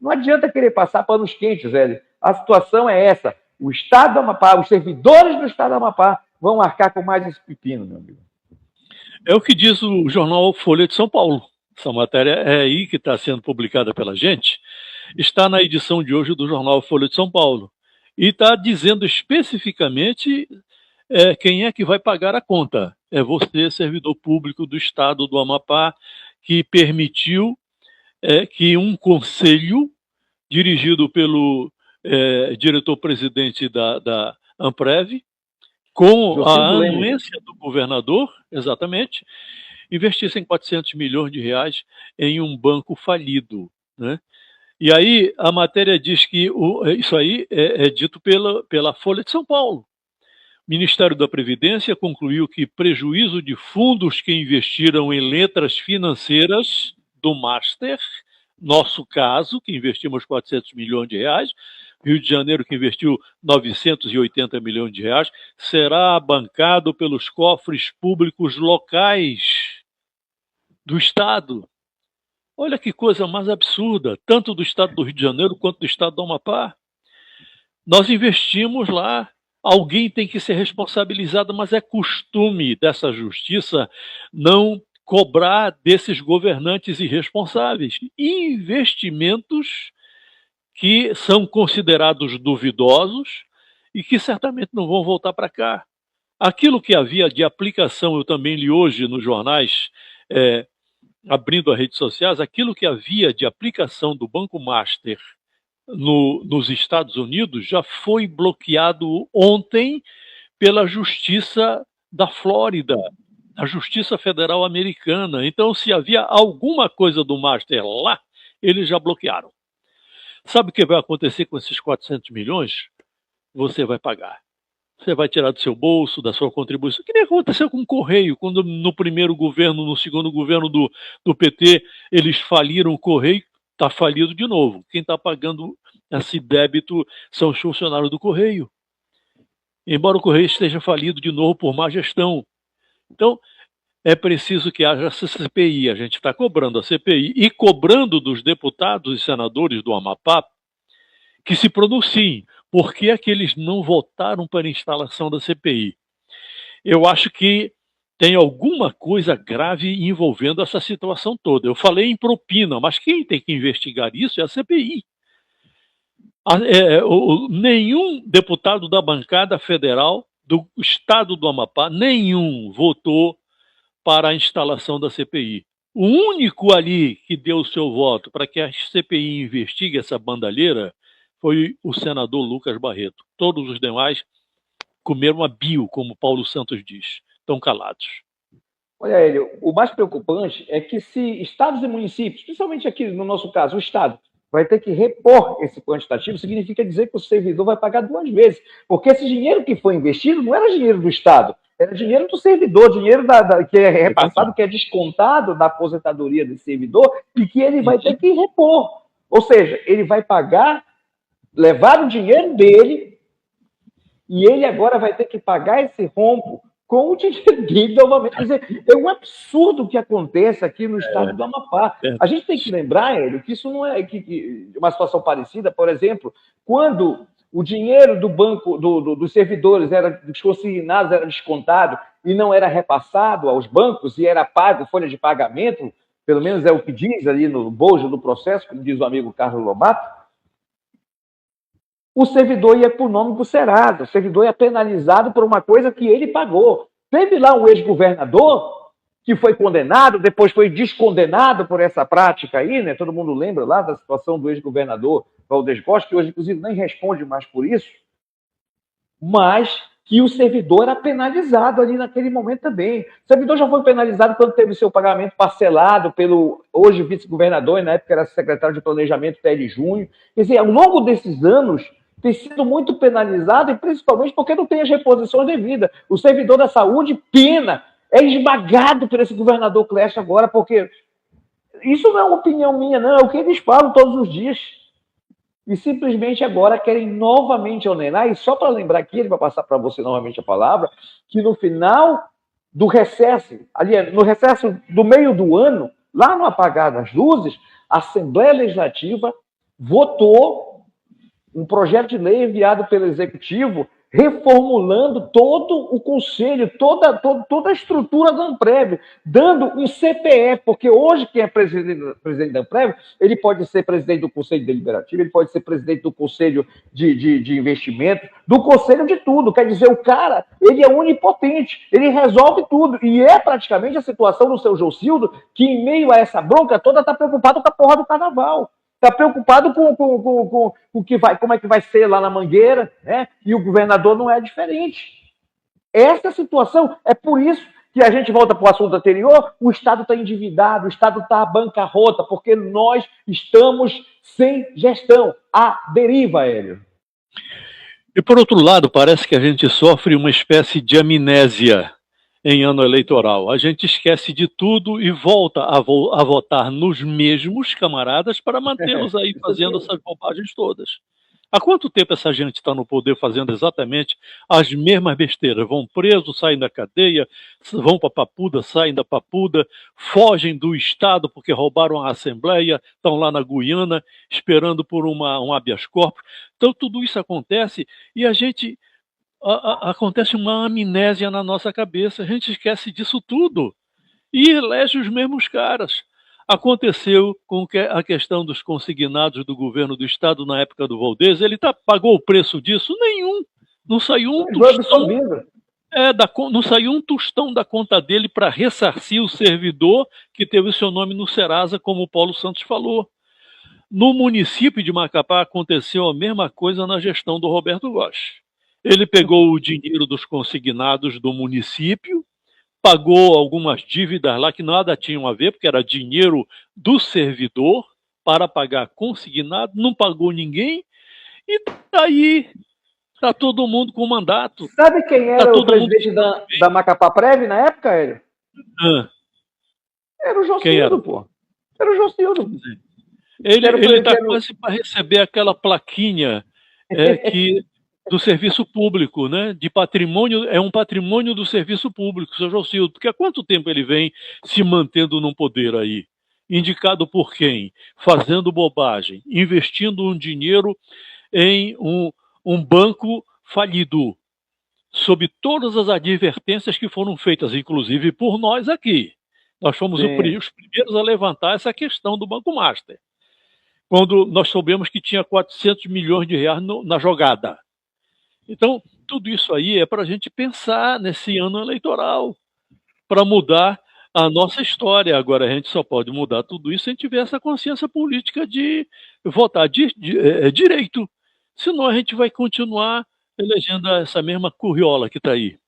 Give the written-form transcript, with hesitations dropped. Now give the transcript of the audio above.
Não adianta querer passar panos quentes, velho. A situação é essa. O Estado do Amapá, os servidores do Estado do Amapá vão arcar com mais esse pepino, meu amigo. É o que diz o jornal Folha de São Paulo. Essa matéria é aí que está sendo publicada pela gente. Está na edição de hoje do jornal Folha de São Paulo. E está dizendo especificamente quem é que vai pagar a conta. É você, servidor público do Estado do Amapá, que permitiu que um conselho, dirigido pelo diretor-presidente da Amprev, com a Jocildo Leme. anuência do governador, exatamente, investissem 400 milhões de reais em um banco falido, né? E aí a matéria diz que isso aí é dito pela Folha de São Paulo. O Ministério da Previdência concluiu que prejuízo de fundos que investiram em letras financeiras do Master, nosso caso, que investimos 400 milhões de reais, Rio de Janeiro, que investiu 980 milhões de reais, será bancado pelos cofres públicos locais do Estado. Olha que coisa mais absurda, tanto do Estado do Rio de Janeiro quanto do Estado do Amapá. Nós investimos lá, alguém tem que ser responsabilizado, mas é costume dessa justiça não cobrar desses governantes irresponsáveis investimentos que são considerados duvidosos e que certamente não vão voltar para cá. Aquilo que havia de aplicação, eu também li hoje nos jornais, abrindo as redes sociais, aquilo que havia de aplicação do Banco Master nos Estados Unidos já foi bloqueado ontem pela Justiça da Flórida, a Justiça Federal Americana. Então, se havia alguma coisa do Master lá, eles já bloquearam. Sabe o que vai acontecer com esses 400 milhões? Você vai pagar. Você vai tirar do seu bolso, da sua contribuição. Que nem aconteceu com o Correio, quando no primeiro governo, no segundo governo do PT, eles faliram o Correio, está falido de novo. Quem está pagando esse débito são os funcionários do Correio. Embora o Correio esteja falido de novo por má gestão. Então, é preciso que haja essa CPI. A gente está cobrando a CPI e cobrando dos deputados e senadores do Amapá que se pronunciem. Por que é que eles não votaram para a instalação da CPI? Eu acho que tem alguma coisa grave envolvendo essa situação toda. Eu falei em propina, mas quem tem que investigar isso é a CPI. Nenhum deputado da bancada federal do Estado do Amapá, nenhum votou para a instalação da CPI. O único ali que deu o seu voto para que a CPI investigue essa bandalheira foi o senador Lucas Barreto. Todos os demais comeram a bio, como Paulo Santos diz. Estão calados. Olha, Hélio, o mais preocupante é que se estados e municípios, principalmente aqui no nosso caso, o Estado, vai ter que repor esse quantitativo, significa dizer que o servidor vai pagar duas vezes. Porque esse dinheiro que foi investido não era dinheiro do Estado, era dinheiro do servidor, dinheiro que é repassado, que é descontado da aposentadoria desse servidor e que ele vai ter que repor. Ou seja, ele vai pagar, levar o dinheiro dele e ele agora vai ter que pagar esse rombo com o dinheiro dele novamente. Quer dizer, é um absurdo o que acontece aqui no estado do Amapá. A gente tem que lembrar, Hélio, que isso não é uma situação parecida, por exemplo, quando o dinheiro do banco, dos servidores dos consignados era descontado e não era repassado aos bancos e era pago folha de pagamento, pelo menos é o que diz ali no bojo do processo, como diz o amigo Carlos Lobato, o servidor ia por nome do Serasa, o servidor ia penalizado por uma coisa que ele pagou. Teve lá um ex-governador que foi condenado, depois foi descondenado por essa prática aí, né? Todo mundo lembra lá da situação do ex-governador Valdez Costa, que hoje, inclusive, nem responde mais por isso, mas que o servidor era penalizado ali naquele momento também. O servidor já foi penalizado quando teve seu pagamento parcelado pelo hoje vice-governador, e na época era secretário de Planejamento, Pérez Júnior. Quer dizer, ao longo desses anos, tem sido muito penalizado, e principalmente porque não tem as reposições devidas. O servidor da saúde pena, é esmagado por esse governador Clécio agora, porque isso não é uma opinião minha, não, é o que eles falam todos os dias. E simplesmente agora querem novamente onerar, e só para lembrar aqui, ele vai passar para você novamente a palavra, que no final do recesso, ali no recesso do meio do ano, lá no apagar das luzes, a Assembleia Legislativa votou um projeto de lei enviado pelo Executivo reformulando todo o conselho, toda a estrutura da Amprev, dando um CPF, porque hoje quem é presidente da Amprev, ele pode ser presidente do Conselho Deliberativo, ele pode ser presidente do Conselho de Investimento, do Conselho de tudo, quer dizer, o cara, ele é onipotente, ele resolve tudo, e é praticamente a situação do seu Jocildo, que em meio a essa bronca toda está preocupado com a porra do carnaval. Está preocupado com o que vai, como é que vai ser lá na Mangueira, né? E o governador não é diferente. Essa situação, é por isso que a gente volta para o assunto anterior, o Estado está endividado, o Estado está à bancarrota, porque nós estamos sem gestão, à deriva, Hélio. E por outro lado, parece que a gente sofre uma espécie de amnésia em ano eleitoral. A gente esquece de tudo e volta a votar nos mesmos camaradas para mantê-los aí fazendo essas bobagens todas. Há quanto tempo essa gente está no poder fazendo exatamente as mesmas besteiras? Vão presos, saem da cadeia, vão para a Papuda, saem da Papuda, fogem do Estado porque roubaram a Assembleia, estão lá na Guiana esperando por um habeas corpus. Então tudo isso acontece e a gente... acontece uma amnésia na nossa cabeça, a gente esquece disso tudo e elege os mesmos caras. Aconteceu com a questão dos consignados do governo do estado na época do Valdez, ele pagou o preço disso? Nenhum. Não saiu um tostão, não saiu um tostão da conta dele para ressarcir o servidor que teve seu nome no Serasa, como o Paulo Santos falou. No município de Macapá aconteceu a mesma coisa na gestão do Roberto Góes. Ele pegou o dinheiro dos consignados do município, pagou algumas dívidas lá que nada tinham a ver, porque era dinheiro do servidor para pagar consignado, não pagou ninguém, e daí está todo mundo com mandato. Sabe quem era o presidente da Macapá Prev na época, Hélio? Era o Jocildo, pô. Era o Jocildo. Ele está quase para receber aquela plaquinha do serviço público, né? De patrimônio, é um patrimônio do serviço público, seu Jocildo, porque há quanto tempo ele vem se mantendo no poder aí? Indicado por quem? Fazendo bobagem, investindo um dinheiro em um banco falido, sob todas as advertências que foram feitas, inclusive por nós aqui. Nós fomos os primeiros a levantar essa questão do Banco Master, quando nós soubemos que tinha 400 milhões de reais na jogada. Então, tudo isso aí é para a gente pensar nesse ano eleitoral, para mudar a nossa história. Agora, a gente só pode mudar tudo isso se a gente tiver essa consciência política de votar direito. Senão, a gente vai continuar elegendo essa mesma curriola que está aí.